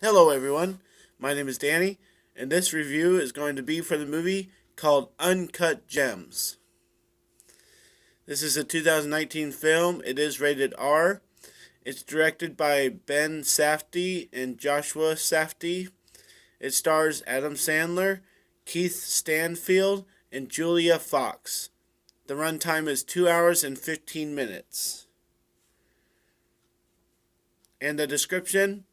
Hello, everyone. My name is Danny, and this review is going to be for the movie called Uncut Gems. This is a 2019 film. It is rated R. It's directed by Ben Safdie and Joshua Safdie. It stars Adam Sandler, Keith Stanfield, and Julia Fox. The runtime is 2 hours and 15 minutes. And the description: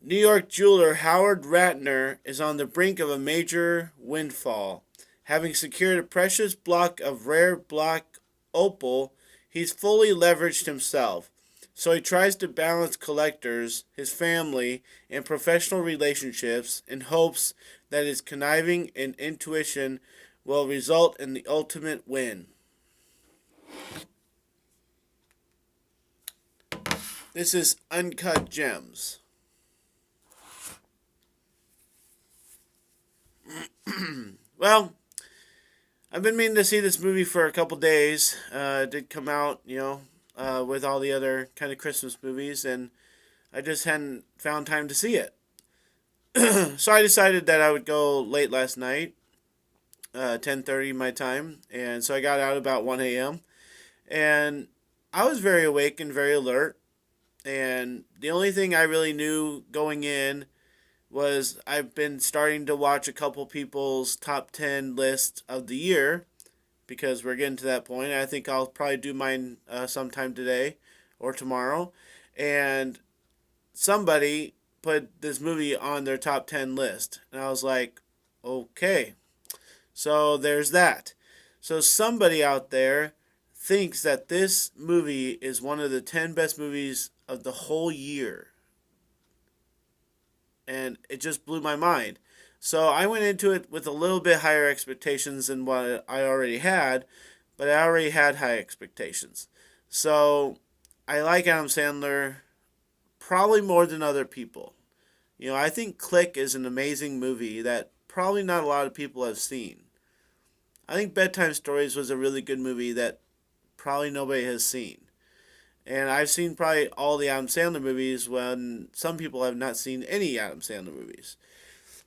New York jeweler Howard Ratner is on the brink of a major windfall. Having secured a precious block of rare black opal, he's fully leveraged himself. So he tries to balance collectors, his family, and professional relationships in hopes that his conniving and intuition will result in the ultimate win. This is Uncut Gems. Well, I've been meaning to see this movie for a couple days. It did come out, with all the other kind of Christmas movies, and I just hadn't found time to see it. So I decided that I would go late last night, 10:30 my time, and so I got out about 1 a.m. and I was very awake and very alert. And the only thing I really knew going in was I've been starting to watch a couple people's top 10 list of the year because we're getting to that point. I think I'll probably do mine sometime today or tomorrow. And somebody put this movie on their top 10 list. And I was like, okay, so there's that. So somebody out there thinks that this movie is one of the 10 best movies of the whole year, and it just blew my mind. So I went into it with a little bit higher expectations than what I already had, but I already had high expectations. So I like Adam Sandler probably more than other people. I think Click is an amazing movie that probably not a lot of people have seen. I think Bedtime Stories was a really good movie that probably nobody has seen. And I've seen probably all the Adam Sandler movies when some people have not seen any Adam Sandler movies.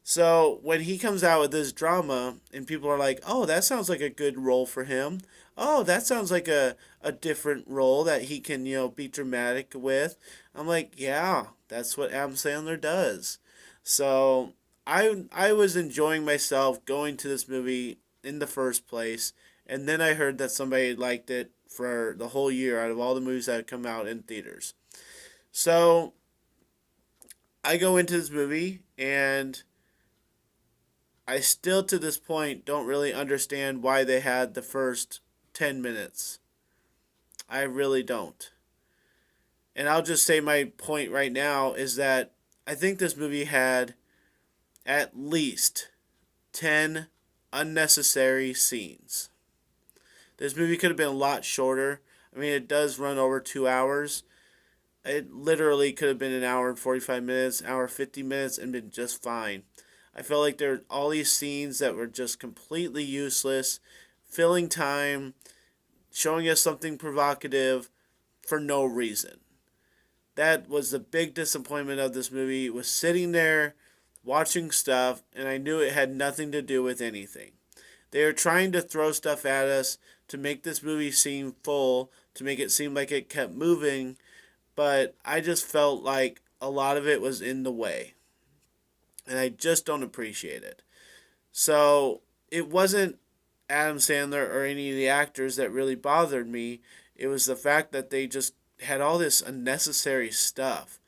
So when he comes out with this drama and people are like, oh, that sounds like a good role for him. Oh, that sounds like a different role that he can, be dramatic with. I'm like, yeah, that's what Adam Sandler does. So I was enjoying myself going to this movie in the first place. And then I heard that somebody liked it for the whole year out of all the movies that had come out in theaters. So I go into this movie and I still to this point don't really understand why they had the first 10 minutes. I really don't. And I'll just say my point right now is that I think this movie had at least 10 unnecessary scenes. This movie could have been a lot shorter. I mean, it does run over 2 hours. It literally could have been an hour and 45 minutes, an hour 50 minutes, and been just fine. I felt like there were all these scenes that were just completely useless, filling time, showing us something provocative for no reason. That was the big disappointment of this movie, was sitting there watching stuff, and I knew it had nothing to do with anything. They are trying to throw stuff at us to make this movie seem full, to make it seem like it kept moving, but I just felt like a lot of it was in the way. And I just don't appreciate it. So it wasn't Adam Sandler or any of the actors that really bothered me. It was the fact that they just had all this unnecessary stuff.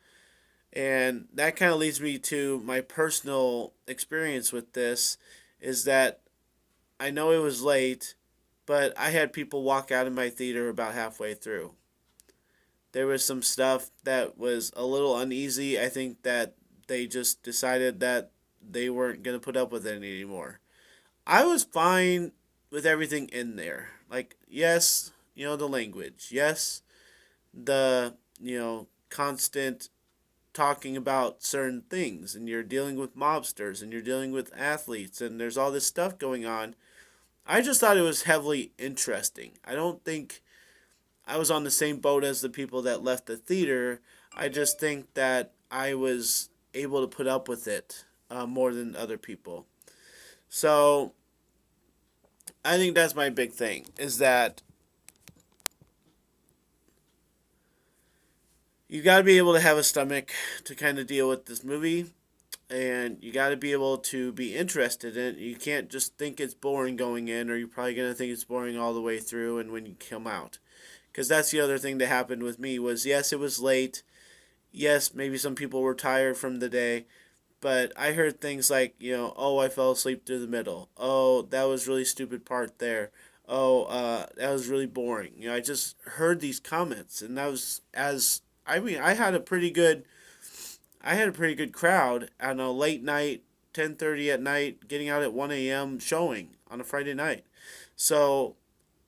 And that kind of leads me to my personal experience with this is that I know it was late, but I had people walk out of my theater about halfway through. There was some stuff that was a little uneasy. I think that they just decided that they weren't going to put up with it anymore. I was fine with everything in there. Like, yes, the language. Yes, the, constant talking about certain things. And you're dealing with mobsters and you're dealing with athletes and there's all this stuff going on. I just thought it was heavily interesting. I don't think I was on the same boat as the people that left the theater. I just think that I was able to put up with it more than other people. So I think that's my big thing is that you got to be able to have a stomach to kind of deal with this movie, and you got to be able to be interested in it. You can't just think it's boring going in, or you're probably going to think it's boring all the way through and when you come out. Because that's the other thing that happened with me was, yes, it was late. Yes, maybe some people were tired from the day, but I heard things like, oh, I fell asleep through the middle. Oh, that was really stupid part there. Oh, that was really boring. I just heard these comments, and that was as I mean, I had a pretty good crowd on a late night, 10:30 at night, getting out at 1 a.m. showing on a Friday night. So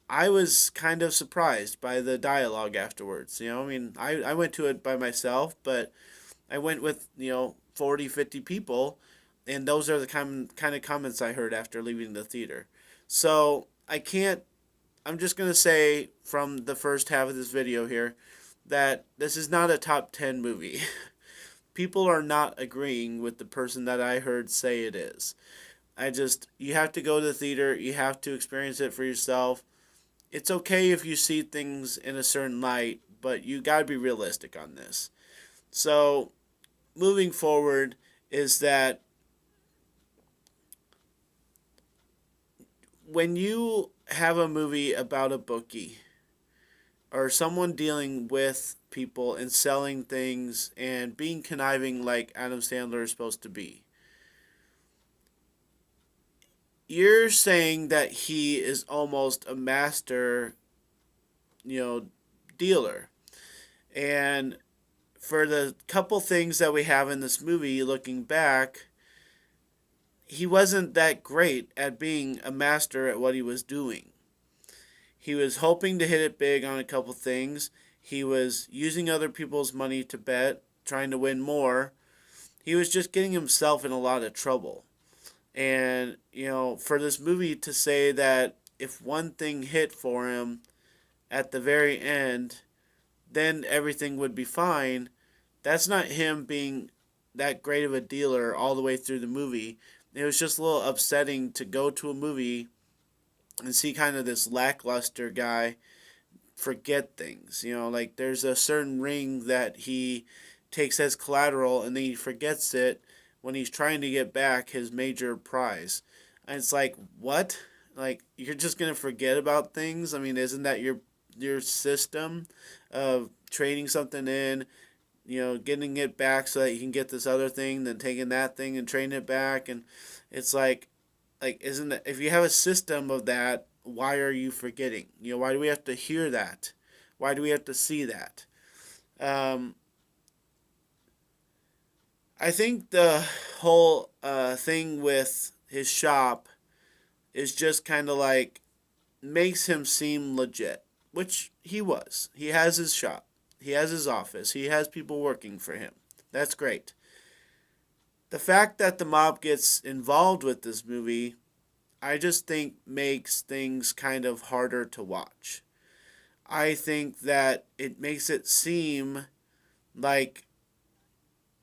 I was kind of surprised by the dialogue afterwards. I went to it by myself, but I went with, 40, 50 people, and those are the kind of comments I heard after leaving the theater. So I'm just going to say from the first half of this video here that this is not a top 10 movie. People are not agreeing with the person that I heard say it is. You have to go to the theater, you have to experience it for yourself. It's okay if you see things in a certain light, but you got to be realistic on this. So, moving forward is that when you have a movie about a bookie or someone dealing with people and selling things and being conniving like Adam Sandler is supposed to be, you're saying that he is almost a master, you know, dealer. And for the couple things that we have in this movie, looking back, he wasn't that great at being a master at what he was doing. He was hoping to hit it big on a couple things. He was using other people's money to bet, trying to win more. He was just getting himself in a lot of trouble. And, for this movie to say that if one thing hit for him at the very end, then everything would be fine, that's not him being that great of a dealer all the way through the movie. It was just a little upsetting to go to a movie and see kind of this lackluster guy forget things. Like there's a certain ring that he takes as collateral and then he forgets it when he's trying to get back his major prize. And it's like, what? Like, you're just going to forget about things? I mean, isn't that your system of trading something in, getting it back so that you can get this other thing, then taking that thing and trading it back? And it's like isn't it, if you have a system of that, why are you forgetting? Why do we have to hear that? Why do we have to see that? I think the whole thing with his shop is just kind of like makes him seem legit, which he was. He has his shop, he has his office, he has people working for him. That's great. The fact that the mob gets involved with this movie, I just think makes things kind of harder to watch. I think that it makes it seem like,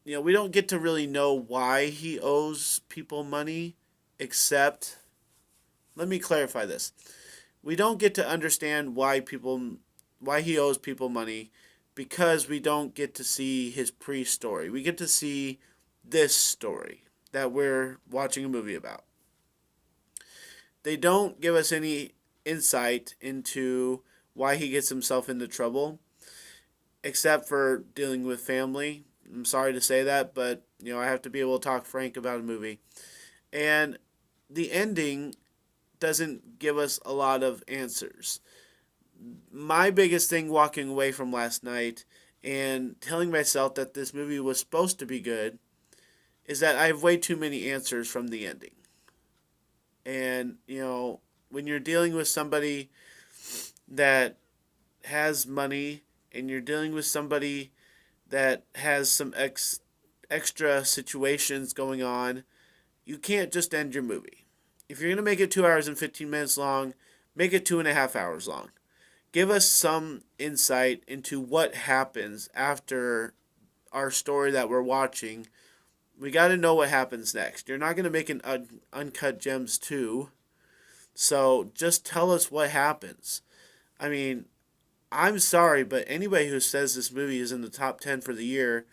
we don't get to really know why he owes people money, except, let me clarify this. We don't get to understand why he owes people money because we don't get to see his pre-story. We get to see this story that we're watching a movie about. They don't give us any insight into why he gets himself into trouble, except for dealing with family. I'm sorry to say that, but I have to be able to talk frank about a movie. And the ending doesn't give us a lot of answers. My biggest thing walking away from last night and telling myself that this movie was supposed to be good is that I have way too many answers from the ending. And, when you're dealing with somebody that has money and you're dealing with somebody that has some extra situations going on, you can't just end your movie. If you're going to make it 2 hours and 15 minutes long, make it 2.5 hours long. Give us some insight into what happens after our story that we're watching, we got to know what happens next. You're not going to make an Uncut Gems 2, so just tell us what happens. I mean, I'm sorry, but anybody who says this movie is in the top 10 for the year,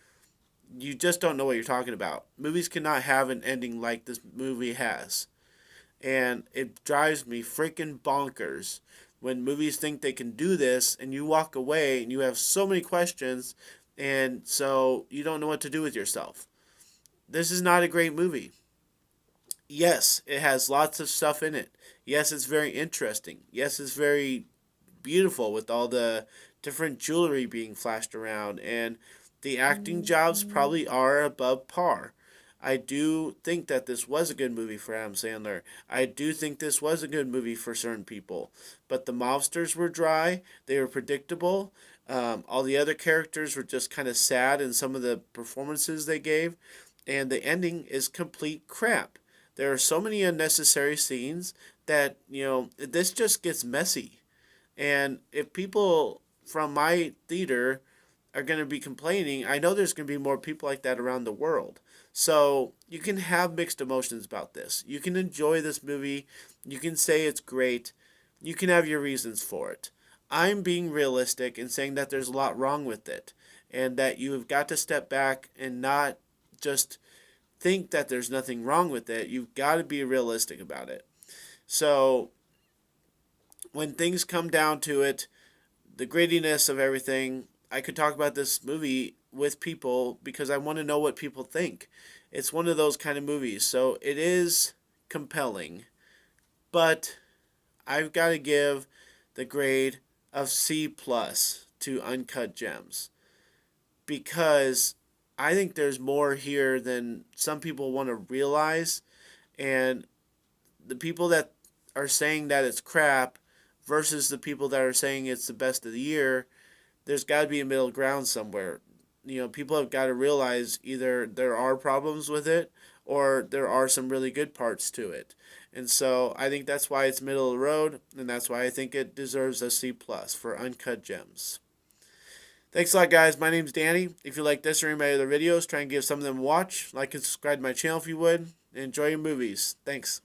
you just don't know what you're talking about. Movies cannot have an ending like this movie has. And it drives me freaking bonkers when movies think they can do this and you walk away and you have so many questions and so you don't know what to do with yourself. This is not a great movie. Yes, it has lots of stuff in it. Yes, it's very interesting. Yes, it's very beautiful with all the different jewelry being flashed around, and the acting jobs probably are above par. I do think that this was a good movie for Adam Sandler. I do think this was a good movie for certain people. But the mobsters were dry, they were predictable. All the other characters were just kind of sad in some of the performances they gave. And the ending is complete crap. There are so many unnecessary scenes that, this just gets messy. And if people from my theater are going to be complaining, I know there's going to be more people like that around the world. So you can have mixed emotions about this. You can enjoy this movie. You can say it's great. You can have your reasons for it. I'm being realistic and saying that there's a lot wrong with it and that you have got to step back and not just think that there's nothing wrong with it. You've got to be realistic about it. So when things come down to it, the grittiness of everything, I could talk about this movie with people because I want to know what people think. It's one of those kind of movies. So it is compelling, but I've got to give the grade of C plus to Uncut Gems because I think there's more here than some people want to realize, and the people that are saying that it's crap versus the people that are saying it's the best of the year, there's got to be a middle ground somewhere. People have got to realize either there are problems with it or there are some really good parts to it. And so I think that's why it's middle of the road, and that's why I think it deserves a C plus for Uncut Gems. Thanks a lot, guys. My name's Danny. If you like this or any of my other videos, try and give some of them a watch. Like and subscribe to my channel if you would. And enjoy your movies. Thanks.